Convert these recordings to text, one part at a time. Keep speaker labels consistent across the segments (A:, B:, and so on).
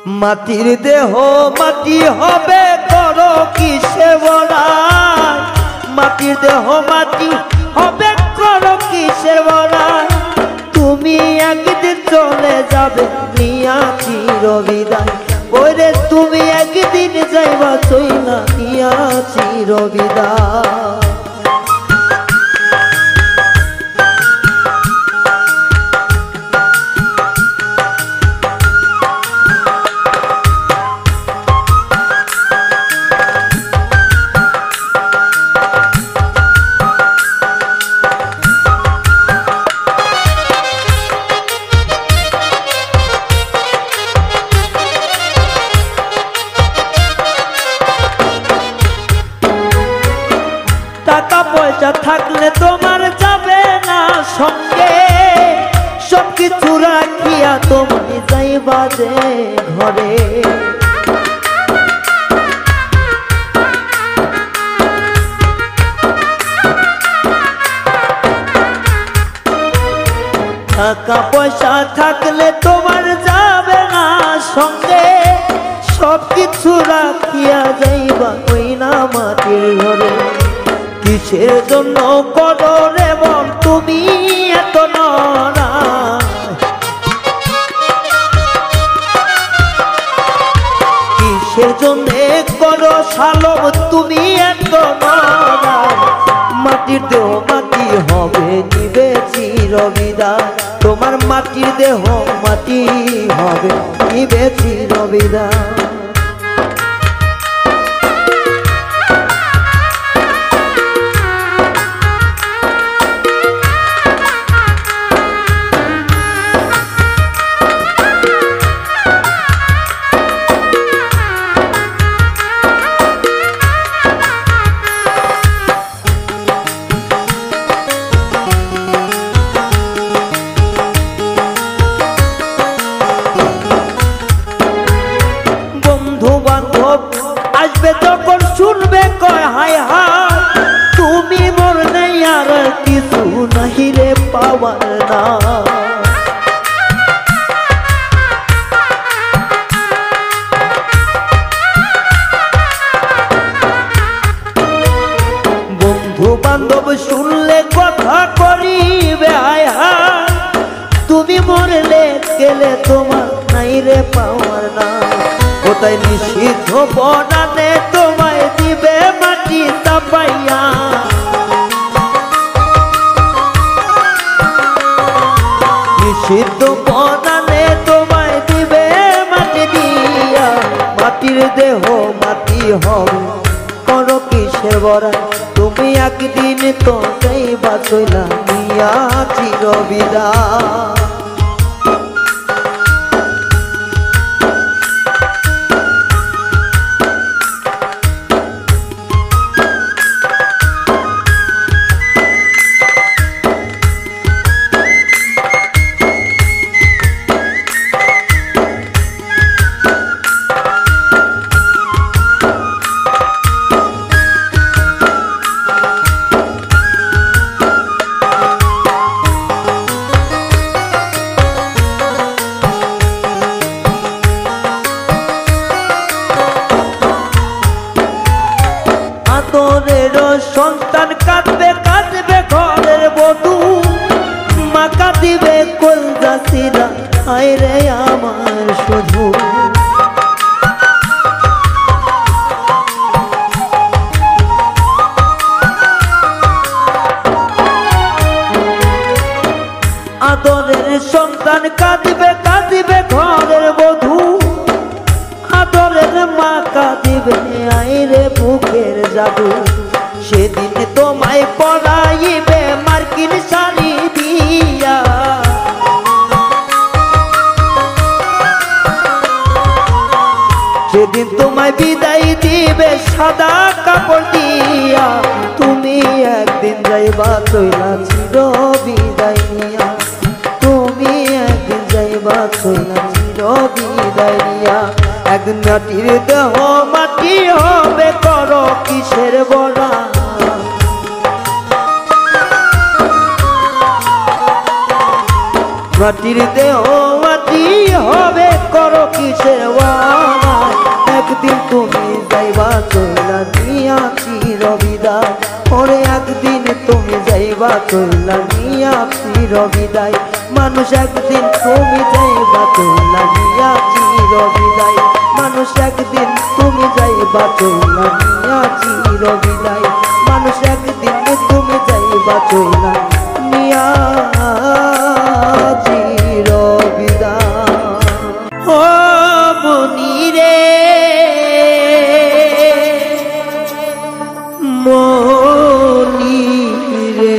A: মাটির দেহ মাটি হবে করো কিসে বড়াই, মাটির দেহ মাটি হবে করো কিসে বড়াই। তুমি একদিন চলে যাবে নিয়া চির বিদায়, ওরে তুমি একদিন যাইবা চইলা নিয়া চির বিদায়। টাকা পয়সা থাকলে তোমার যাবে না সঙ্গে, সবকিছু রাখিয়া তুমি যাইবা যে ঘরে। টাকা পয়সা থাকলে তোমার যাবে না সঙ্গে, সবকিছু রাখিয়া যাইবা ওই না মাটির ঘরে। কিসের জন্য করো রে মন তুমি এত নড়া, কিসের জন্য করো শালম তুমি এত নড়া। মাটির দেহ মাটি হবে নিবে চির বিদায়, তোমার মাটির দেহ মাটি হবে নিবে চির বিদায়। আসবে যখন শুনবে কয় হায় হায়, তুমি মোর নেই আর কিছু নাহি রে পাওয়ার না। বন্ধু বান্ধব শুনলে কথা করিবে হায় হায়, তুমি মরলে গেলে তোমার নাই রে পাওয়ার না। কোথায় নিষিদ্ধ বনানে তোমায় দিবে মাটি চাপাইয়া, নিষিদ্ধ বনানে তোমায় দিবে মাটি দিয়া। মাটির দেহ মাটি হবে করো কিসের বড়াই, তুমি একদিন তো যাইবা চইলা নিয়া চির বিদায়। আদরের সন্তান কাঁদবে কাঁদবে ঘরের বধূ, মা কাঁদিবে কলজা সিরা হায় রে আমার শুধু। আদরের সন্তান কাঁদিবে কাঁদিবে ঘরের বধূ, আদরের মা কাঁদিবে আইরে বুকের জাদু। সেদিন তোমায় পরাইবে মার্কিন শাড়ি দিয়া, সেদিন তোমায় বিদায় দিবে সাদা কাপড় দিয়া। তুমি একদিন যাইবা চইলা চির বিদায় নিয়া, তুমি একদিন যাইবা চইলা চির বিদায় নিয়া। একদিন মাটির দেহ মাটি হবে করো কিসের বড়া, মাটির দেহ মাটি হবে করো কি কিসের ওয়ানা একদিন তুমি যাইবা চইলা নিয়া চির বিদায় ওরে একদিন তুমি যাইবা চইলা নিয়া চির বিদায় মানুষ একদিন তুমি যাইবা চইলা নিয়া চির বিদায় মানুষ একদিন তুমি যাইবা চইলা নিয়া চির বিদায় মানুষ একদিন তুমি যাইবা চইলা নিয়া চির বিদায় ও মনি রে মনি রে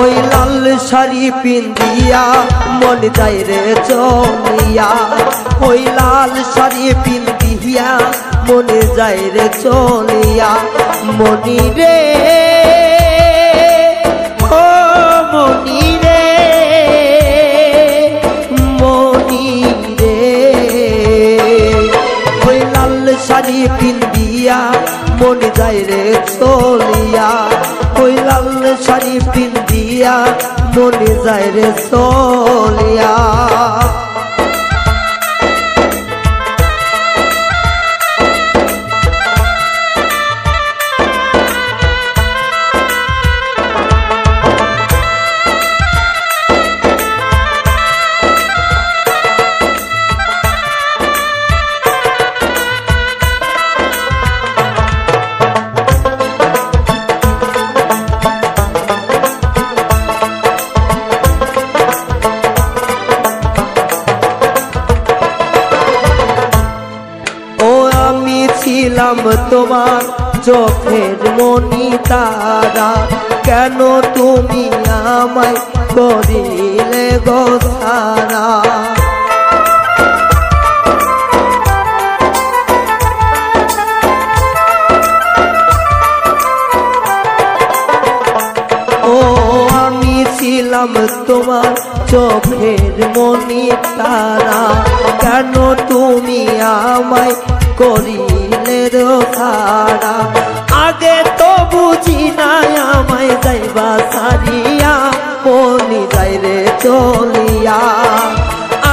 A: ওই লাল শাড়ি পিন্দিয়া মন যায় রে চলিয়া ওই লাল শাড়ি পিন্দিয়া মন যায় রে চলিয়া মনি রে ও মনি রে মনি রে ওই লাল শাড়ি পিন্দিয়া মন যায় রে চলিয়া ওই লাল শাড়ি পিন্দিয়া মনে যায় রে চলিয়া ছিলাম তোমার চোখের মনি তারা কেন তুমি আমায় করিলে গো সারা ও আমি ছিলাম তোমার চোখের মনি তারা কেন তুমি আমায় করিলে রোখারা আগে তো বুঝি নাই আমায় যাইবা সারিয়া মনি যাই রে চলিয়া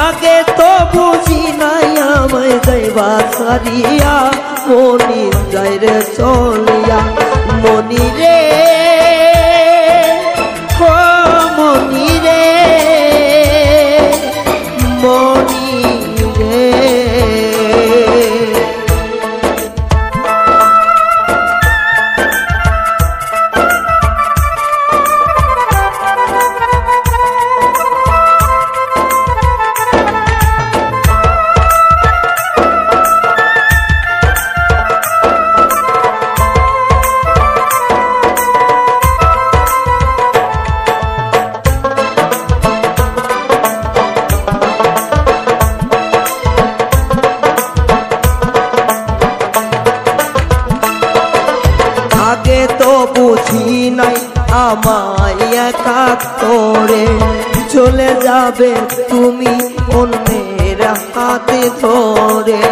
A: আগে তো বুঝি নাই আমায় যাইবা সারিয়া মনি যাই রে চলিয়া মনি রে ও মনি রে মনি রে আগে তো বুঝি নাই আমায় একা করে চলে যাবে তুমি অন্যের হাতে ধরে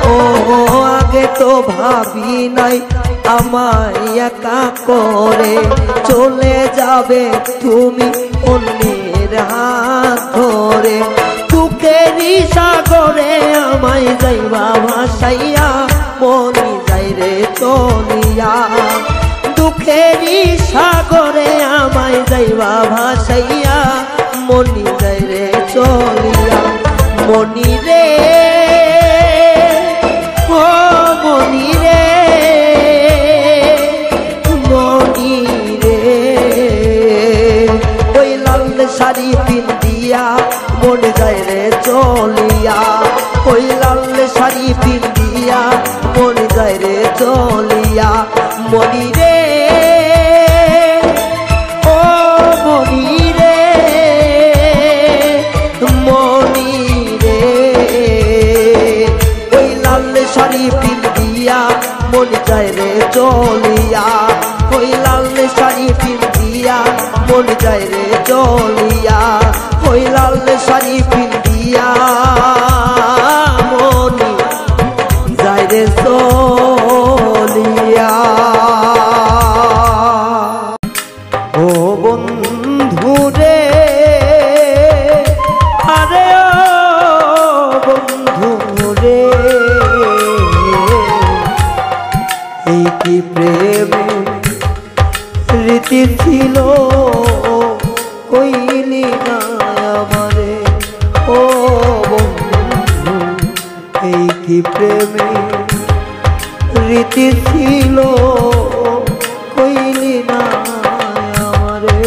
A: ও আগে তো ভাবি নাই আমায় একা করে চলে যাবে তুমি অন্যের হাত ধরে দুঃখেরই সাগরে আমায় যাইবা ভাসাইয়া মনি যাই রে চলিয়া দুঃখেরই সাগরে আমায় যাইবা ভাসাইয়া মনি যাই রে চলিয়া মনি রে ও মনি রে মনি রে ওই লাল শাড়ি পিন্দিয়া মন যায় রে চলিয়া শাড়ি পিন্দিয়া মন যায় রে চলিয়া, ওই লাল শাড়ি পিন্দিয়া মন যায় রে চলিয়া, ওই লাল শাড়ি পিন্দিয়া মন যায় রে চলিয়া। ও বন্ধু রে, আরে ও বন্ধু রে, এই কি প্রেম রীতি ছিল কইলি না আমারে, ও বন্ধু এই কি প্রেমে রীতি ছিল কইলি না আমারে।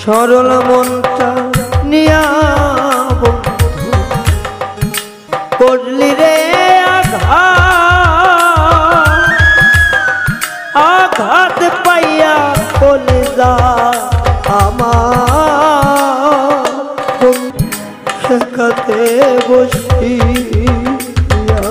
A: সরল মনটা নিয়া বন্ধু করলি রে আঘাত পাইয়া কলিজা আমার শেখাতে বসিয়া,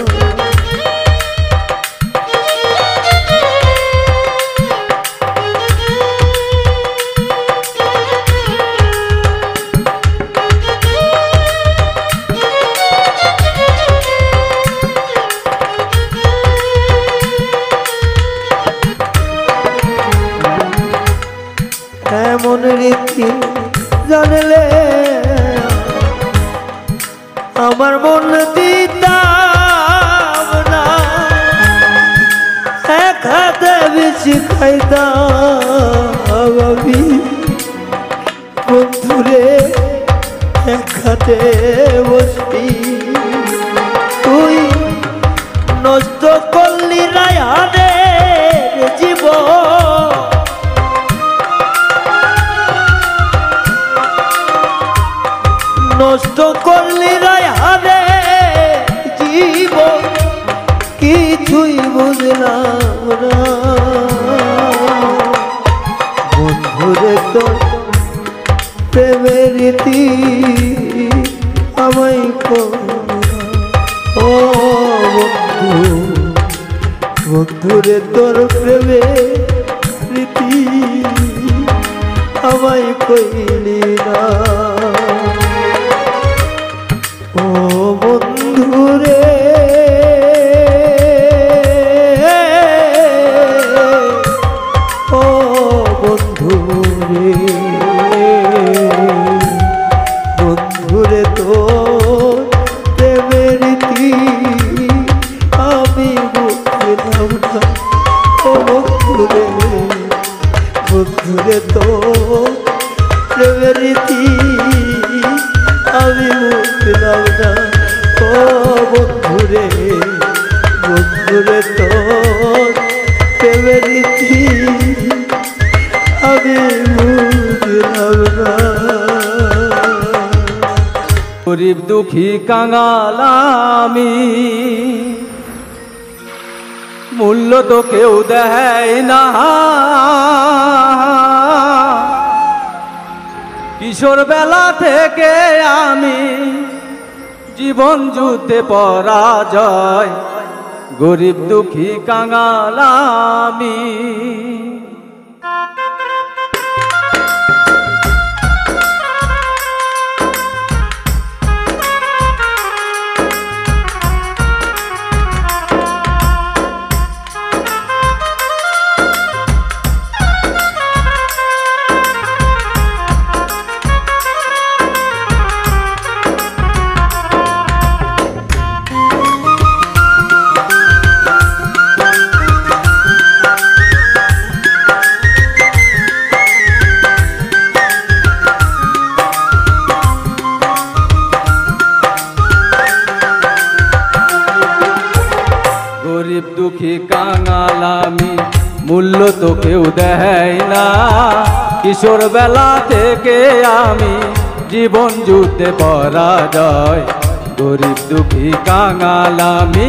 A: এমন রীতি জানলে আমার মন দিতাম না, এক হাতে বেশি খাইতাম আমি বন্ধুরে এক হাতে বসি, তুই নষ্ট করলি রায়ানের জীবন, নষ্ট করলি রায়ানে জীবন, কিছুই বুঝলাম না বন্ধুরে তোর প্রেমের রীতি আমায় ও বন্ধু, বন্ধুরে তোর প্রেমের রীতি আমায় কইলি না, ও বন্ধু রে, ও বন্ধু রে, বন্ধু রে তোর প্রেমের রীতি আমি বুঝলাম না, ও বন্ধু রে, বন্ধু রে তোর প্রেমের রীতি আমি বুঝলাম না, ও বন্ধুরে, বন্ধুরে তোর প্রেমের রীতি আমি বুঝলাম না।
B: গরিব দুঃখী কাঙাল আমি, মূল্য তো কেউ দেয় না, কিশোর বেলা থেকে আমি জীবন যুদ্ধে পরাজয়, গরিব দুঃখী কাঙাল আমি। মূল্য তো কেউ দেয় না। কিশোর বেলা থেকে আমি জীবন যুদ্ধে পরাজয়, গরিব দুঃখী কাঙাল আমি,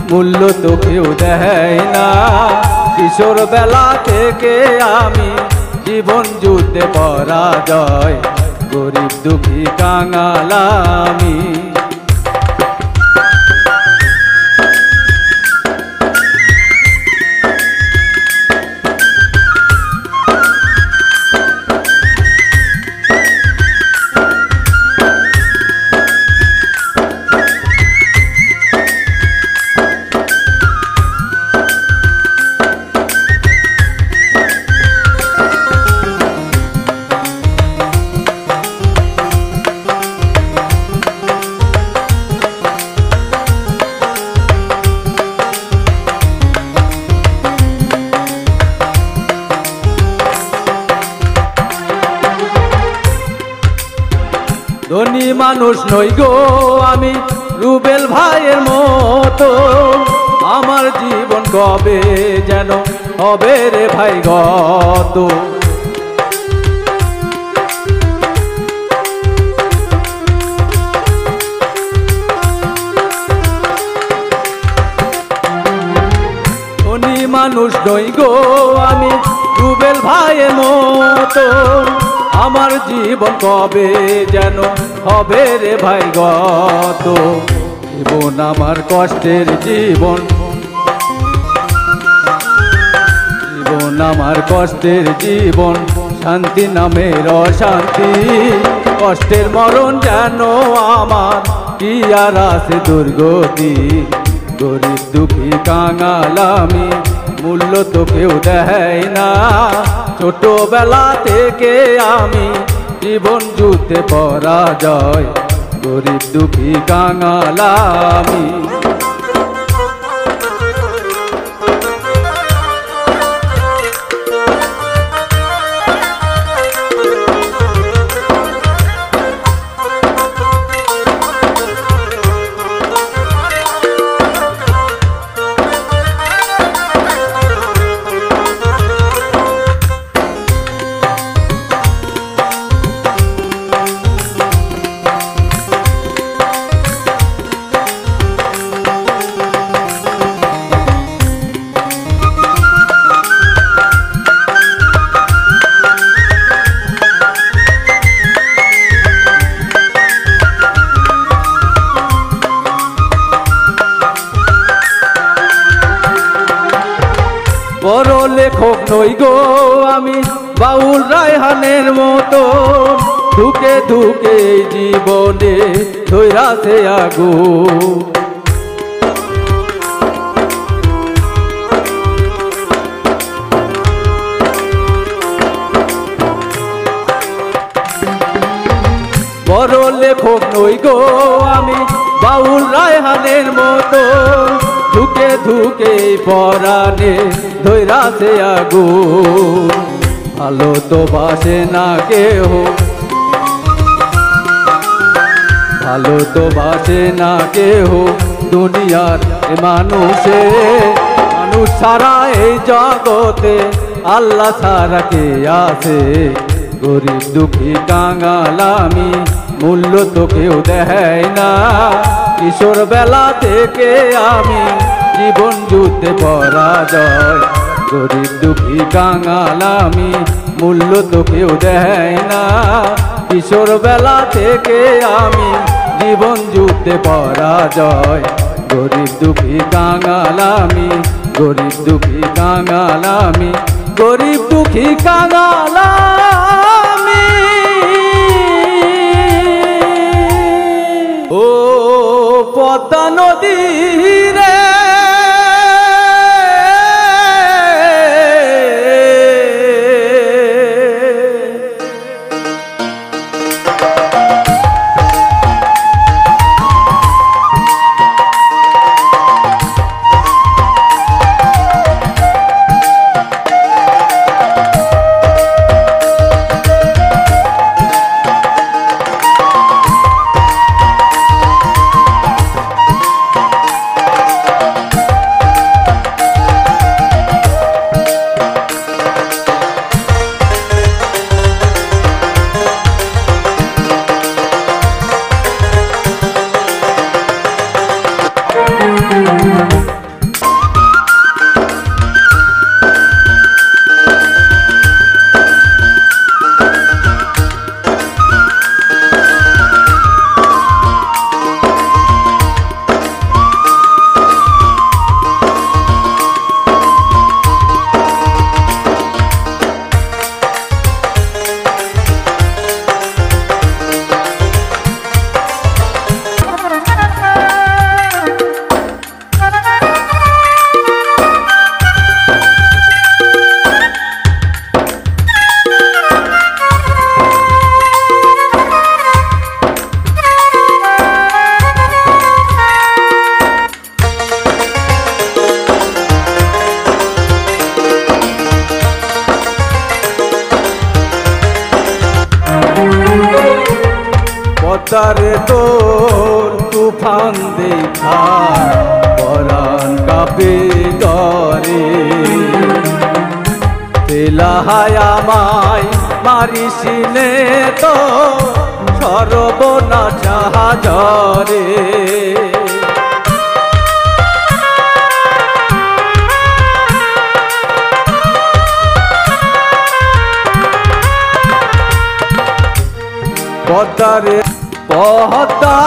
B: মূল্য তো কেউ দেয় না। কিশোর বেলা থেকে আমি জীবন যুদ্ধে পরাজয়, গরিব দুঃখী কাঙাল আমি। ধনী মানুষ নই গো আমি রুবেল ভাইয়ের মতো, আমার জীবন কবে যেন হবে রে ভাই গত। ধনী মানুষ নই গো আমি রুবেল ভাইয়ের মতো, আমার জীবন কবে যেন হবে রে ভাই গত। জীবন আমার কষ্টের জীবন, জীবন আমার কষ্টের জীবন, শান্তি নামের অশান্তি। কষ্টের মরণ যেন আমার কি আর আছে দুর্গতি, গরিব দুঃখী কাঙাল আমি, মূল্য তো কেউ দেয় না। ছোটবেলা থেকে আমি জীবন যুদ্ধে পরাজয়, গরিব দুঃখী কাঙাল আমি। বড় লেখক নই গো আমি বাউল রায়হানের মতো, ধুকে ধুকে জীবনে ধৈরাছে আগুন। বড় লেখক নই গো আমি বাউল রায়হানের মতো, ধুকে ধুকে পরাণে ধৈরাছে আগুন। ভালো তো বাসে না কেহ, ভালো তো বাসে না কেহ দুনিয়ার মানুষে। মানুষ ছাড়া এই জগতে আল্লাহ ছাড়া কে আছে, গরিব দুঃখী কাঙাল আমি, মূল্য তো কেউ দেয় না। কিশোর বেলা থেকে আমি জীবন যুদ্ধে পরাজয়, গরিব দুঃখী কাঙাল আমি, মূল্য তো কেউ দেয় না। কিশোর বেলা থেকে আমি জীবন যুদ্ধে পরাজয়, গরিব দুঃখী কাঙাল আমি, গরিব দুঃখী কাঙাল আমি, গরিব দুঃখী কাঙাল আমি। ও পদ্মা নদী রে, পদ্মারে তোর তুফান দেখা পরাণ কাপে ডরে তেলাহায় আমায় মারিসিনে তো সর্বনা জাহাজরে পদ্মারে পদ্মা